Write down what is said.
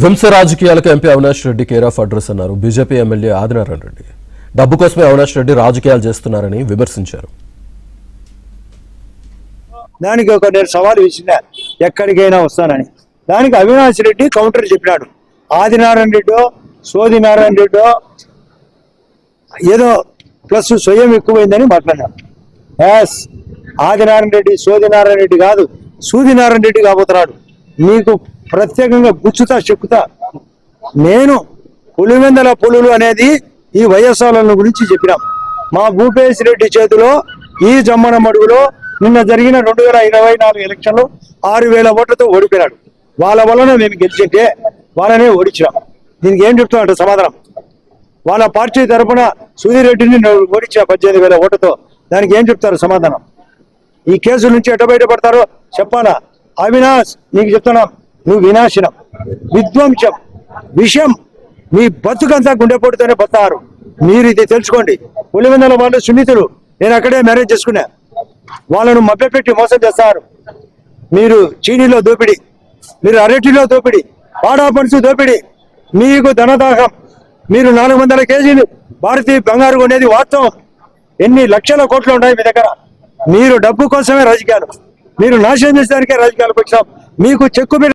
విధ్వంస రాజకీయాలకు MP Avinash Reddy care of address అన్నారు BJP MLA Adinarayana Reddy. డబ్బు కోసమే అవినాష్ రెడ్డి రాజకీయాలు చేస్తున్నారని విమర్శించారు. దానికి ఒక నేను సవాల్ విసినా, ఎక్కడికైనా వస్తానని. దానికి అవినాష్ రెడ్డి కౌంటర్ చెప్పినాడు. ఆదినారాయణ రెడ్డో సోది నారాయణ రెడ్డో ఏదో ప్లస్ స్వయం ఎక్కువైందని మాట్లాడినాడు. యాస్ ఆదినారాయణ రెడ్డి సోది నారాయణ రెడ్డి కాదు, సూది నారాయణ రెడ్డి కాబోతున్నాడు. నీకు ప్రత్యేకంగా గుచ్చుతా చెక్కుతా. నేను పులివెందల పులులు అనేది ఈ వైఎస్ఆర్ల గురించి చెప్పినాం. మా భూపేశ్ రెడ్డి చేతిలో ఈ జమ్మన మడుగులో నిన్న జరిగిన 2024 ఎలక్షన్లు 6,000 ఓట్లతో ఓడిపోయినాడు. వాళ్ళ వలన మేము గెలిచింటే వాళ్ళనే ఓడించినాం. దీనికి ఏం చెప్తున్నా సమాధానం? వాళ్ళ పార్టీ తరఫున సూదిరెడ్డిని ఓడించా 18,000 ఓట్లతో. దానికి ఏం చెప్తారు సమాధానం? ఈ కేసు నుంచి ఎట్ట బయటపడతారో చెప్పాలా? అవినాష్, నీకు చెప్తున్నాం, నువ్వు వినాశనం, విధ్వంసం, విషయం, మీ బతుకంతా గుండెపోటుతోనే బతారు. మీరు ఇది తెలుసుకోండి. పులివెందుల వాళ్ళు సున్నితులు, నేను అక్కడే మ్యారేజ్ చేసుకున్నా. వాళ్ళను మభ్యపెట్టి మోసం చేస్తారు. మీరు చీనీలో దోపిడి, మీరు అరటిలో దోపిడి, పాడాపడుచు దోపిడి, మీకు ధనదాహం. మీరు 400 కేజీలు భారతీయ బంగారు కొనేది వాస్తవం. ఎన్ని లక్షల కోట్లు ఉన్నాయి మీ దగ్గర. మీరు డబ్బు కోసమే రాజకీయాలు, మీరు నాశనం చేసేదానికే రాజకీయాలకు వచ్చాం. మీకు చెక్కు